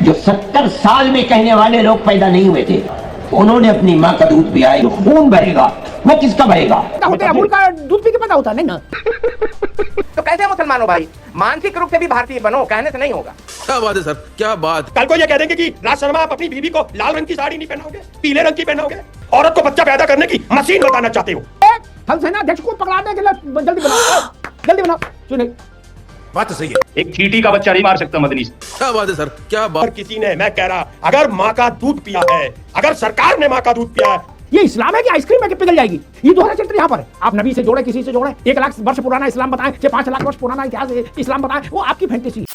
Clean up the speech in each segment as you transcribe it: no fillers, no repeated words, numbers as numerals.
जो 70 साल में कहने वाले लोग पैदा नहीं हुए थे, उन्होंने अपनी माँ का दूध पिया है। जो खून बहेगा वो किसका बहेगा? अमूल का दूध पी के पता होता नहीं ना। तो कैसे मुसलमानों भाई, मानसिक रूप से भी भारतीय बनो, कहने से नहीं होगा। क्या बात है सर, क्या बात। कल को ये कह देंगे कि राज शर्मा आप अपनी बीवी को लाल रंग की साड़ी नहीं पहनाओगे, पीले रंग की पहनाओगे। औरत को बच्चा पैदा करने की मशीन बताना चाहते हो। थल सेना अध्यक्ष को पकड़ाने के लिए जल्दी बनाओ सुने। बात तो सही है। एक चींटी का बच्चा नहीं मार सकता मदनी। क्या बात है सर, क्या बात। और किसी ने, मैं कह रहा, अगर माँ का दूध पिया है, अगर सरकार ने माँ का दूध पिया है, ये इस्लाम है कि आइसक्रीम है कि पिघल जाएगी? ये दोहरा चरित्र यहाँ पर है। आप नबी से जोड़े, किसी से जोड़े, 1 लाख वर्ष पुराना इस्लाम बताएं, 5 लाख वर्ष पुराना इतिहास इस्लाम बताएं, वो आपकी फैंटेसी।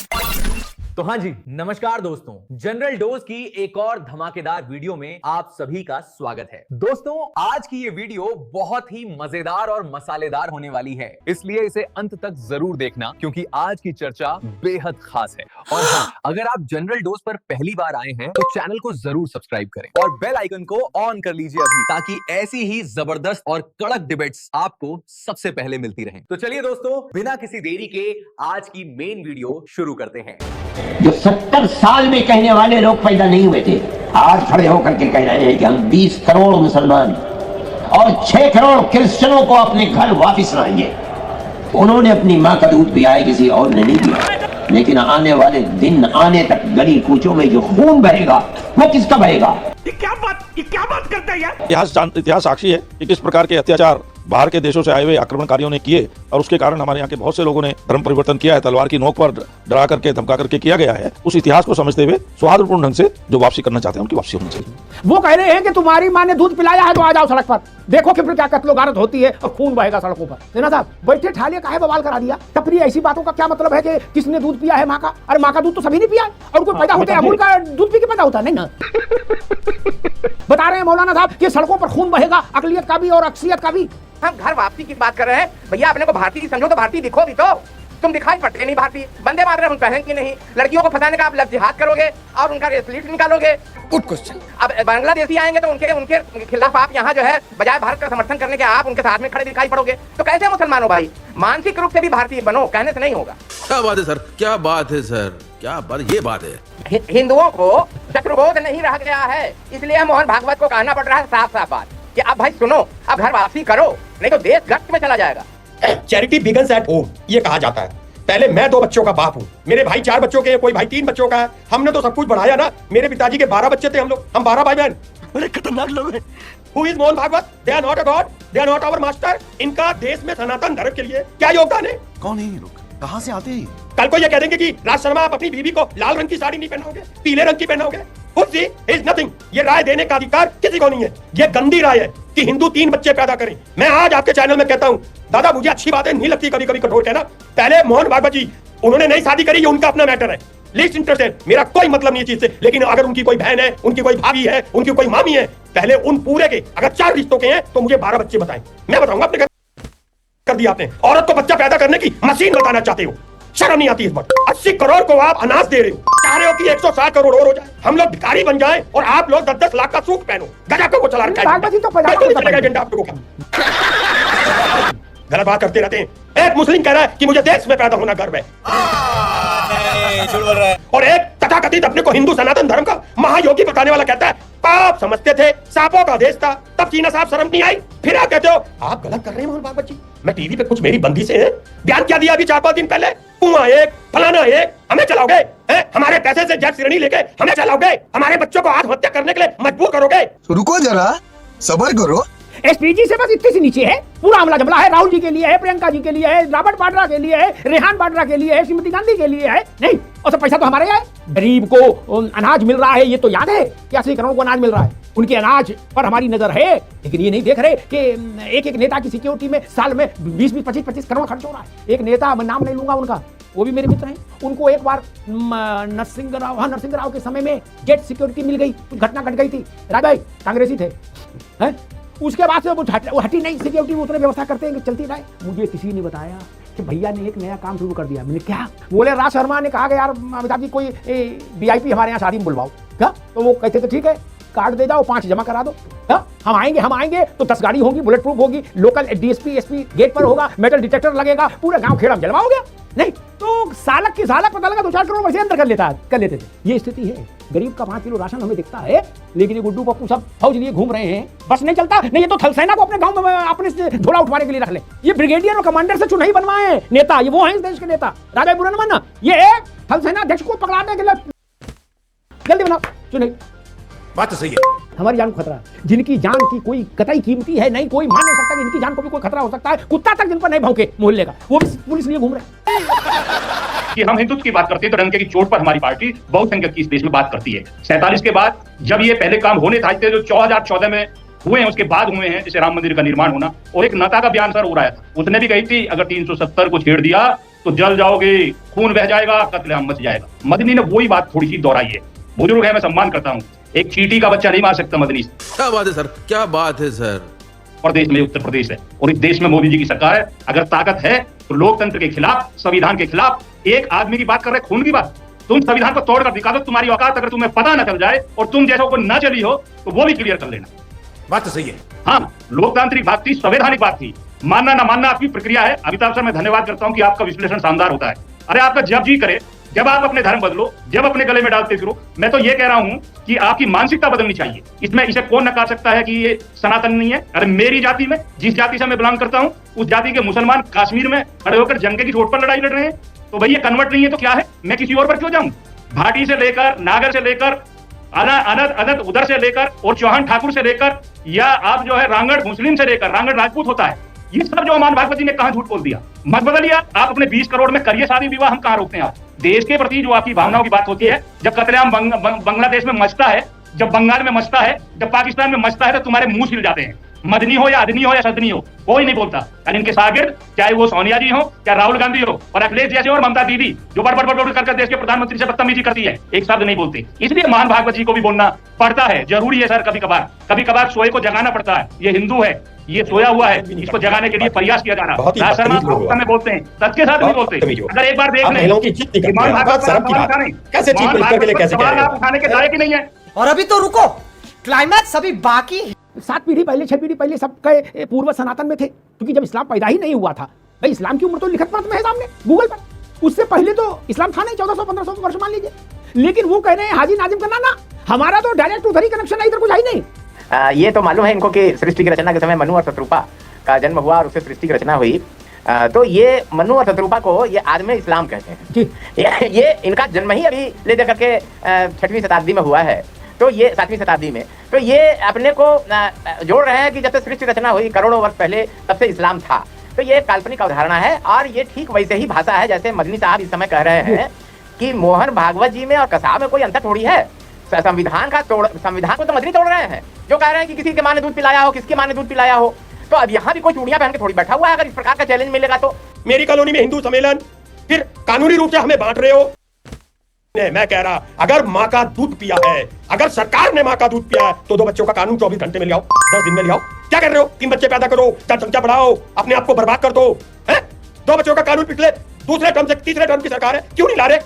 तो हाँ जी, नमस्कार दोस्तों, जनरल डोज की एक और धमाकेदार वीडियो में आप सभी का स्वागत है। दोस्तों, आज की ये वीडियो बहुत ही मजेदार और मसालेदार होने वाली है, इसलिए इसे अंत तक जरूर देखना, क्योंकि आज की चर्चा बेहद खास है। और हाँ, अगर आप जनरल डोज पर पहली बार आए हैं तो चैनल को जरूर सब्सक्राइब करें और बेल आइकन को ऑन कर लीजिए अभी, ताकि ऐसी ही जबरदस्त और कड़क डिबेट्स आपको सबसे पहले मिलती रहें। तो चलिए दोस्तों, बिना किसी देरी के आज की मेन वीडियो शुरू करते हैं। जो 70 साल में कहने वाले लोग पैदा नहीं हुए थे, आज खड़े होकर के कह रहे हैं कि हम 20 करोड़ मुसलमान और 6 करोड़ क्रिश्चियनों को अपने घर वापस लाएंगे। उन्होंने अपनी माँ का दूध पिया है, किसी और ने नहीं पिया। लेकिन आने वाले दिन आने तक गली कूचों में जो खून बहेगा वो किसका बहेगा? ये क्या बात करते हैं यार। इतिहास साक्षी है कि किस प्रकार के अत्याचार बाहर के देशों से आए हुए आक्रमणकारियों ने किए, और उसके कारण हमारे यहाँ के बहुत से लोगों ने धर्म परिवर्तन किया है। तलवार की नोक पर डरा करके, धमका करके किया गया है। उस इतिहास को समझते हुए सौहार्दपूर्ण ढंग से जो वापसी करना चाहते हैं उनकी वापसी होनी चाहिए। वो कह रहे हैं कि तुम्हारी माँ ने दूध पिलाया है तो आ जाओ सड़क पर, देखो कि फिर क्या कत्लो गारत होती है और खून बहेगा सड़कों पर। सेना साहब बैठे ठालिए काहे बवाल करा दिया? तफरी ऐसी बातों का क्या मतलब है कि किसने दूध पिया है माँ का? अरे माँ का दूध तो सभी ने पिया है, और कोई पैदा होते अमूल का दूध पी के पैदा होता नहीं ना। बता रहे हैं मौलाना साहब कि सड़कों पर खून बहेगा, अकलियत का भी और अक्सियत का भी। हम घर वापसी की बात कर रहे हैं भैया, अपने को भारतीय समझो तो भारतीय दिखो भी तो। तुम दिखाई पड़ते नहीं भारतीय, बंदे मातरम पहन की नहीं। लड़कियों को फंसाने का आप लफ्ज़ जिहाद करोगे और उनका रेसलिट निकालोगे। Good question. अब बांग्लादेशी आएंगे तो उनके खिलाफ आप यहाँ जो है बजाय भारत का समर्थन करने के आप उनके साथ में खड़े दिखाई पड़ोगे। तो कैसे मुसलमानों भाई, मानसिक रूप से भी भारतीय बनो, कहने से नहीं होगा। क्या बात है सर, क्या बात है सर, क्या बात, ये बात है। हिंदुओं को शत्रुबोध नहीं रह गया है, इसलिए मोहन भागवत को कहना पड़ रहा है साफ साफ बात कि अब भाई सुनो, अब घर वापसी करो, नहीं तो देश गश्त में चला जाएगा। चैरिटी बिगन्स एट होम, ये कहा जाता है। पहले मैं 2 बच्चों का बाप हूँ, मेरे भाई 4 बच्चों के, कोई भाई 3 बच्चों का है। हमने तो सब कुछ बढ़ाया ना। मेरे पिताजी के 12 बच्चे थे, हम 12 भाई बहन। बड़े खतरनाक लोग हैं। Who is Mohan Bhagwat? They are not a god, they are not our master। इनका देश में सनातन धर्म के लिए क्या योगदान है? कौन है ये लोग, कहाँ से आते हैं? कल को ये कह देंगे कि राज शर्मा आप अपनी बीवी को लाल रंग की साड़ी नहीं पहनाओगे, पीले रंग की पहनाओगे। Is nothing। ये राय देने का अधिकार किसी को नहीं है। ये गंदी राय है कि हिंदू 3 बच्चे पैदा करें। मैं आज आपके चैनल में कहता हूँ, दादा मुझे अच्छी बातें नहीं लगती, कभी कभी कठोर कहना। पहले मोहन भागवत जी, उन्होंने नई शादी करी, ये उनका अपना मैटर है। लीस्ट इंटरेस्ट है, मेरा कोई मतलब नहीं है चीज से। लेकिन अगर उनकी कोई बहन है, उनकी कोई भाभी है, उनकी कोई मामी है, पहले उन पूरे के अगर 4 रिश्तों के हैं तो मुझे 12 बच्चे बताएं। मैं बताऊंगा। आपने कर दिया, आपने औरत को बच्चा पैदा करने की मशीन बताना चाहते हो। शर्म नहीं आती इस वक्त? 80 करोड़ को आप अनाज दे रहे हो, चाह रहे हो कि 160 करोड़ और हो जाए, हम लोग भिखारी बन जाए और आप लोग 10-10 लाख का सूट पहनो। गजब को चला रखा है। गलत बात करते रहते हैं। एक मुस्लिम कह रहा है कि मुझे देश में पैदा होना गर्व है, और एक तथाकथित अपने को हिंदू सनातन धर्म का महायोगी बताने वाला कहता है पाप समझते थे, सांपों का देश था। तब चीना साहब शर्म नहीं आई, फिर आप कहते हो आप गलत कर रहे हैं मोहन भागवत जी। मैं टीवी पे कुछ मेरी बंदी से है, बयान क्या दिया अभी 4-5 दिन पहले, कुआं एक, फलाना एक, हमें चलाओगे हैं? हमारे पैसे से जेट श्रेणी लेके हमें चलाओगे? हमारे बच्चों को आत्महत्या करने के लिए मजबूर करोगे? रुको जरा, सबर करो। एसपीजी से बस इतनी सी नीचे है, पूरा हमला जमला है। राहुल जी के लिए है, प्रियंका जी के लिए है, रॉबर्ट वाड्रा के लिए है, रेहान वाड्रा के लिए है, श्रीमती गांधी के लिए है। नहीं, और सब पैसा तो हमारे है। गरीब को अनाज मिल रहा है, ये तो याद है कि 80 करोड़ को अनाज मिल रहा है। उनके अनाज पर हमारी नजर है, लेकिन ये नहीं देख रहे कि एक नेता की सिक्योरिटी में साल में 20-20, 25-25 करोड़ खर्च हो रहा है। एक नेता, मैं नाम नहीं लूंगा उनका, वो भी मेरे मित्र हैं, उनको एक बार नरसिंह राव के समय में जेट सिक्योरिटी मिल गई, कुछ घटना घट गई थी। राज भाई कांग्रेसी थे, हैं? उसके बाद से वो हटी नहीं सिक्योरिटी, वो उतने व्यवस्था करते हैं कि चलती रहे। मुझे किसी ने बताया कि भैया ने एक नया काम शुरू कर दिया। मैंने क्या बोले? राज शर्मा ने कहा कि यार अमिताभ जी कोई वीआईपी हमारे यहाँ शादी में बुलवाओ। क्या? तो वो कहते थे ठीक है, कार्ड दे जाओ, 5 जमा करा दो। हम आएंगे तो 10 गाड़ी होगी, बुलेट प्रूफ होगी, लोकल डीएसपी एसपी गेट पर होगा, मेटल डिटेक्टर लगेगा, पूरे गांव खेड़ा में जलवा हो गया। नहीं तो सालक की सालक पता लगा 2-4 करोड़ वैसे अंदर कर लेते थे। ये स्थिति है। गरीब का 5 किलो राशन हमें दिखता है, लेकिन ये गुड्डू पप्पू सब फौज लिए घूम रहे हैं, बस नहीं चलता। नहीं, ये तो थल सेना को अपने गांव में अपने से झोला उठवाने के लिए रख ले। ये ब्रिगेडियर और कमांडर से चुनाई बनवाए नेता, ये वो हैं इस देश के नेता। राजा बुरा न मानना, ये थल सेना अध्यक्ष को पकड़ाने के लिए जल्दी बनाओ चुनाई। बात तो सही है। हमारी जान को खतरा, जिनकी जान की कोई कतई कीमती है नहीं, कोई मान नहीं सकता कि इनकी जान को भी कोई खतरा हो सकता है। कुत्ता तक जिन पर नहीं भौंके मोहल्ले का, वो भी पुलिस लिए घूम रहे हैं। कि हम हिंदुत्व की बात करते हैं तो डंके की चोट पर हमारी पार्टी बहुसंख्यक की इस देश में बात करती है। 47 के बाद जब ये पहले काम होने था जो 2014 में हुए हैं, उसके बाद हुए हैं, जैसे राम मंदिर का निर्माण होना, और एक नेता का बयान सर हो रहा था, उसने भी कही थी अगर 370 को छेड़ दिया तो जल जाओगे, खून बह जाएगा, कत्लेआम मच जाएगा। मदनी ने वही बात थोड़ी सी दोहराई है। बुजुर्ग है, मैं सम्मान करता हूँ, एक चींटी का बच्चा नहीं मार सकता मदनी। क्या बात है सर, क्या बात है सर। प्रदेश में उत्तर प्रदेश है और इस देश में मोदी जी की सरकार है। अगर ताकत है तो लोकतंत्र के खिलाफ, संविधान के खिलाफ एक आदमी की बात कर रहे, खून की बात। तुम संविधान को तोड़कर दिखा दो, तुम्हारी औकात अगर तुम्हें पता न चल जाए और तुम जैसों को न चली हो तो वो भी क्लियर कर लेना। बात तो सही है। हाँ, लोकतांत्रिक बात थी, संवैधानिक बात थी। मानना ना मानना आपकी प्रक्रिया है। अमिताभ सर, मैं धन्यवाद करता हूं कि आपका विश्लेषण शानदार होता है। अरे आपका जब जी करे, जब आप अपने धर्म बदलो, जब अपने गले में डालते फिरो। मैं तो ये कह रहा हूं कि आपकी मानसिकता बदलनी चाहिए। इसमें इसे कौन नकार सकता है कि ये सनातन नहीं है। अरे मेरी जाति में, जिस जाति से मैं बिलोंग करता हूं, उस जाति के मुसलमान कश्मीर में खड़े होकर जंगे की चोट पर लड़ाई लड़ रहे हैं, तो भैया कन्वर्ट नहीं है तो क्या है, मैं किसी और पर क्यों जाऊं। भाटी से लेकर, नागर से लेकर, अनंत उधर से लेकर और चौहान ठाकुर से लेकर, या आप जो है रांगड़ मुस्लिम से लेकर रांगड़ राजपूत होता है, ये सब जो अमान भागवत जी ने कहां झूठ बोल दिया। मत बदलिए, आप अपने 20 करोड़ में करिए शादी विवाह, हम कहां रोकते हैं। आप देश के प्रति जो आपकी भावनाओं की बात होती है, जब कतलेआम बांग्लादेश में मचता है, जब बंगाल में मचता है, जब पाकिस्तान में मचता है, तो तुम्हारे मुंह हिल जाते हैं। मदनी हो या अदनी हो या सदनी हो, कोई नहीं बोलता। यानी इनके शागिर्द, चाहे वो सोनिया जी हो, चाहे राहुल गांधी हो, और अखिलेश जैसे और ममता दीदी, जो बड़ कर देश के प्रधानमंत्री से बदतमीजी करती है, एक शब्द नहीं बोलते। इसलिए महान भागवत जी को भी बोलना पड़ता है, जरूरी है सर। कभी कभार सोए को जगाना पड़ता है। ये हिंदू है, ये सोया हुआ है, इसको जगाने के लिए प्रयास किया जाना। राज शर्मा में बोलते हैं, सच के साथ नहीं बोलते। अगर एक बार देख लें, आप उठाने के लायक ही नहीं है। और अभी तो रुको, क्लाइमैक्स अभी बाकी। 7 पीढ़ी पहले, 6 पीढ़ी पहले सबके पूर्व सनातन में थे, क्योंकि जब इस्लाम पैदा ही नहीं हुआ था। भाई इस्लाम की उम्र तो लिखत पढ़त में है सामने गूगल पर। उससे पहले तो इस्लाम था नहीं, 1400-1500 वर्ष मान लीजिए। लेकिन वो कह रहे हैं हाजी नाजिम का नाना, हमारा तो डायरेक्ट उधर ही कनेक्शन है, इधर कुछ है ही नहीं। ये तो मालूम है इनको कि सृष्टि की रचना के समय मनु और शत्रुपा का जन्म हुआ और उससे सृष्टि की रचना हुई। तो ये मनु और शत्रुपा को ये आदमी इस्लाम कहते हैं जी। ये इनका जन्म ही अभी ले जाकर के 6वीं शताब्दी में हुआ है, तो ये 7वीं शताब्दी में। तो ये अपने को जोड़ रहे हैं कि जब से सृष्टि रचना हुई करोड़ों वर्ष पहले, तब से इस्लाम था। तो ये काल्पनिक अवधारणा है, और ये ठीक वैसे ही भाषा है जैसे मदनी साहब इस समय कह रहे हैं कि मोहन भागवत जी में और कसाब में कोई अंतर थोड़ी है। संविधान को तो मदनी तोड़ रहे हैं, जो कह रहे हैं कि किसी के माँ ने दूध पिलाया हो, किसके माँ ने दूध पिलाया हो। तो अब यहाँ भी कोई चूड़ियां पहन के थोड़ी बैठा हुआ है। अगर इस प्रकार का चैलेंज मिलेगा तो मेरी कॉलोनी में हिंदू सम्मेलन, फिर कानूनी रूप से हमें बांट रहे हो। मैं कह रहा, अगर माँ का दूध पिया है, अगर सरकार ने माँ का दूध पिया है, तो 2 बच्चों का कानून 24 घंटे में ले आओ, 10 दिन में ले आओ। क्या कर रहे हो? 3 बच्चे पैदा करो, जनसंख्या बढ़ाओ, अपने आप को बर्बाद कर दो। 2 बच्चों का कानून पिछले दूसरे टर्म से तीसरे टर्म की सरकार है, क्यों नहीं ला रहे?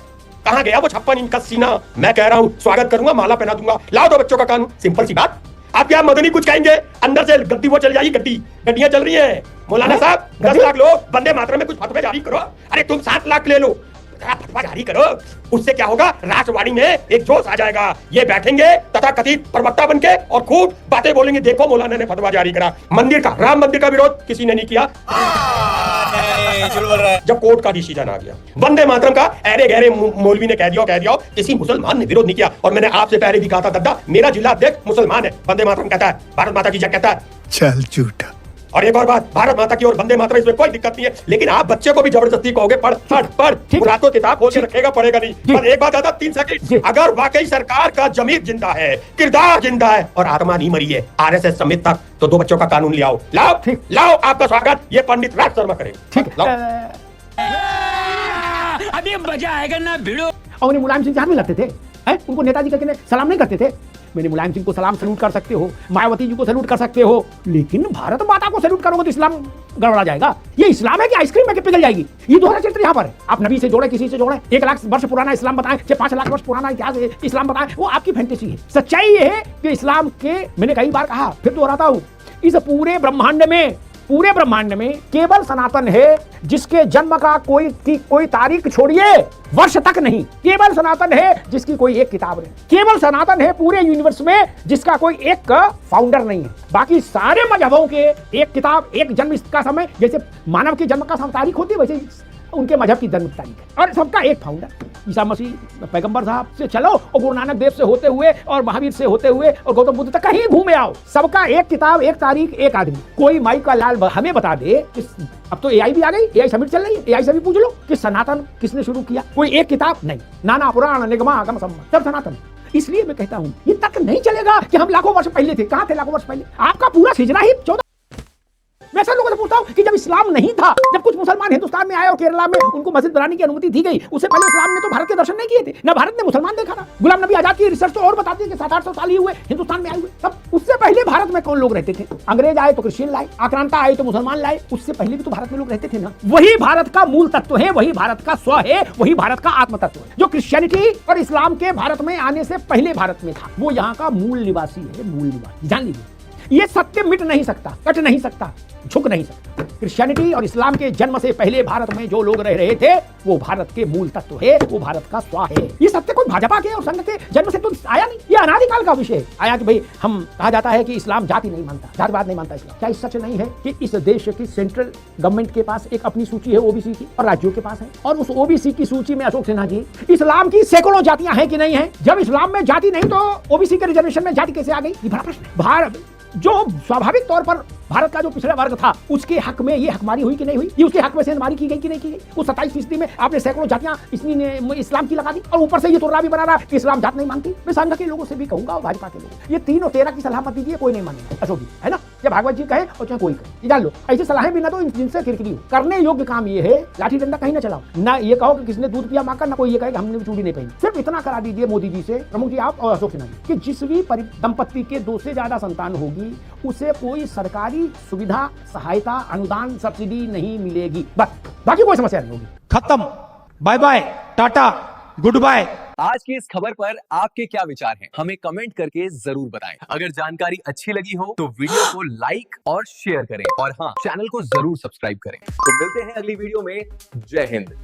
कहां गया वो 56 इंच का सीना? मैं कह रहा हूं, स्वागत करूंगा, माला पहना दूंगा, लाओ 2 बच्चों का कानून। सिंपल सी बात। आप क्या मदनी कुछ कहेंगे, अंदर से गद्दी वो चल जाएगी, गड्डियां चल रही हैं। मौलाना साहब 10 लाख लो, वंदे मातरम में कुछ फतवे जारी करो। अरे तुम 7 लाख ले लो, फतवा जारी करो। उससे क्या होगा, राष्ट्रवादी में एक जोश आ जाएगा। ये बैठेंगे तथा कथित प्रवक्ता बनके और खूब बातें बोलेंगे, देखो मौलाना ने फतवा जारी करा। मंदिर का, राम मंदिर का विरोध किसी ने नहीं किया। जब कोर्ट का डिसीजन आ गया, वंदे मातरम का अरे गहरे मौलवी ने कह दिया, किसी मुसलमान ने विरोध नहीं किया। और मैंने आपसे पहले भी कहा था दद्दा, मेरा जिला अध्यक्ष मुसलमान है, वंदे मातरम कहता है, भारत माता की जय कहता है। चल झूठा। और एक और बात, भारत माता की और वंदे मातरम, इसमें कोई दिक्कत नहीं है। लेकिन आप बच्चे को भी जबरदस्ती कहोगे पढ़, रातों किताब खोल के रखेगा, पढ़ेगा नहीं। पर एक बात आता, 3 सेकंड, अगर वाकई सरकार का जमीर जिंदा है, किरदार जिंदा है और आत्मा नहीं मरी है, RSS समेत तक, तो 2 बच्चों का कानून ले आओ, लाओ। आपका स्वागत ये पंडित राज शर्मा करेंगे। अभी मजा आएगा ना भिड़ो। और उन्हें मुलायम सिंह में लगते थे, उनको नेताजी कहते सलाम नहीं करते थे। मैंने मुलायम सिंह को सलाम सैल्यूट कर सकते हो, मायावती जी को सैल्यूट कर सकते हो, लेकिन भारत माता को सैल्यूट करोगे तो इस्लाम गड़बड़ा जाएगा। ये इस्लाम है कि आइसक्रीम है कि पिघल जाएगी? ये दोहरा चरित्र यहाँ पर है। आप नबी से जोड़े, किसी से जोड़े, 1 लाख वर्ष पुराना इस्लाम बताएं, 5 लाख वर्ष पुराना इतिहास इस्लाम बताएं, वो आपकी फैंटेसी है। सच्चाई ये है कि इस्लाम के, मैंने कई बार कहा, फिर दोहराता हूँ, इस पूरे ब्रह्मांड में पूरे ब्रह्मांड में केवल सनातन है जिसके जन्म का कोई तारीख छोड़िए वर्ष तक नहीं। केवल सनातन है जिसकी कोई एक किताब नहीं। केवल सनातन है पूरे यूनिवर्स में जिसका कोई एक फाउंडर नहीं है। बाकी सारे मजहबों के एक किताब, एक जन्म का समय, जैसे मानव के जन्म का तारीख होती है वैसे उनके मजहब की जन्म तारीख है और सबका एक फाउंडर ईसा मसीह पैगंबर साहब से चलो और गुरु नानक देव से होते हुए और महावीर से होते हुए और गौतम बुद्ध तक कहीं घूमे आओ, सबका एक किताब, एक तारीख, एक आदमी। कोई माई का लाल हमें बता दे कि अब तो एआई भी आ गई, एआई समिट चल रही है, एआई से भी पूछ लो कि सनातन किसने शुरू किया। कोई एक किताब नहीं, नाना पुराण निगमा आगम सम्मत सब सनातन। इसलिए मैं कहता हूँ ये तक नहीं चलेगा कि हम लाखों वर्ष पहले थे। कहाँ थे लाखों वर्ष पहले? आपका पूरा हिजरा ही 14। मैं सब लोगों से पूछता हूँ कि जब इस्लाम नहीं था, जब कुछ मुसलमान हिंदुस्तान में आए और केरला में उनको मस्जिद बनाने की अनुमति दी गई, उससे पहले इस्लाम ने तो भारत के दर्शन नहीं किए थे, ना भारत ने मुसलमान देखा था। गुलाम नबी आजाद की रिसर्च तो और बताती है कि 700-800 साल ही हुए हिंदुस्तान में आए हुए। तब उससे पहले भारत में कौन लोग रहते थे? अंग्रेज आए तो क्रिश्चियन लाए, आक्रांता आए तो मुसलमान लाए, उससे पहले भी तो भारत में लोग रहते थे ना। वही भारत का मूल तत्व है, वही भारत का स्व है, वही भारत का आत्म तत्व है जो क्रिश्चियनिटी और इस्लाम के भारत में आने से पहले भारत में था। वो यहाँ का मूल निवासी है, मूल निवासी। जान लीजिए, ये सत्य मिट नहीं सकता, कट नहीं सकता, झुक नहीं सकता। क्रिश्चियनिटी और इस्लाम के जन्म से पहले भारत में जो लोग रह रहे थे वो भारत के मूल तत्व है, वो भारत का स्व है। ये सत्य कोई भाजपा के और संघ के जन्म से तो आया नहीं, ये अनादिकाल का विषय आया कि भाई हम कहा जाता है कि इस्लाम जाति नहीं मानता, जातिवाद नहीं मानता इस्लाम। क्या ये सच नहीं है कि इस देश की सेंट्रल गवर्नमेंट के पास एक अपनी सूची है ओबीसी की और राज्यों के पास है, और उस ओबीसी की सूची में अशोक सिन्हा जी, इस्लाम की सैकड़ों जातियां हैं कि नहीं है? जब इस्लाम में जाति नहीं तो ओबीसी के रिजर्वेशन में जाति कैसे आ गई? ये बड़ा प्रश्न है। भारत जो स्वाभाविक तौर पर भारत का जो पिछड़ा वर्ग था उसके हक में ये हकमारी हुई कि नहीं हुई? ये उसके हक में सेंधमारी की गई कि नहीं की गई? उस 27% में आपने सैकड़ों जातियां इस्लाम की लगा दी और ऊपर से ये तुर्रा भी बना रहा कि इस्लाम जात नहीं मानती। मैं संघ के लोगों से भी कहूंगा और भाजपा के लोगों, ये 3 और 13 की सलाह मत दीजिए, कोई नहीं मानेगा। अशोक जी है ना, या भागवत जी कहे और चाहे कोई कहे, ये जान लो ऐसी सलाहें भी ना तो जिनसे किरकिरी हो। करने योग्य काम ये है, लाठी डंडा कहीं ना चलाओ, ना ये कहो कि किसने दूध पिया माकर, ना कोई ये कहे कि हमने चूड़ी नहीं पहनी। सिर्फ इतना करा दीजिए मोदी जी से, प्रमुख जी आप और अशोक सिन्हा जी, कि जिस भी दंपत्ति के 2 से ज्यादा संतान होगी उसे कोई सरकारी सुविधा, सहायता, अनुदान, सब्सिडी नहीं मिलेगी। बस, बाकी कोई समस्या नहीं होगी। खत्म, bye bye, tata, goodbye. आज की इस खबर पर आपके क्या विचार हैं? हमें कमेंट करके जरूर बताएं। अगर जानकारी अच्छी लगी हो तो वीडियो को लाइक और शेयर करें, और हाँ, चैनल को जरूर सब्सक्राइब करें। तो मिलते हैं अगली वीडियो में। जय हिंद।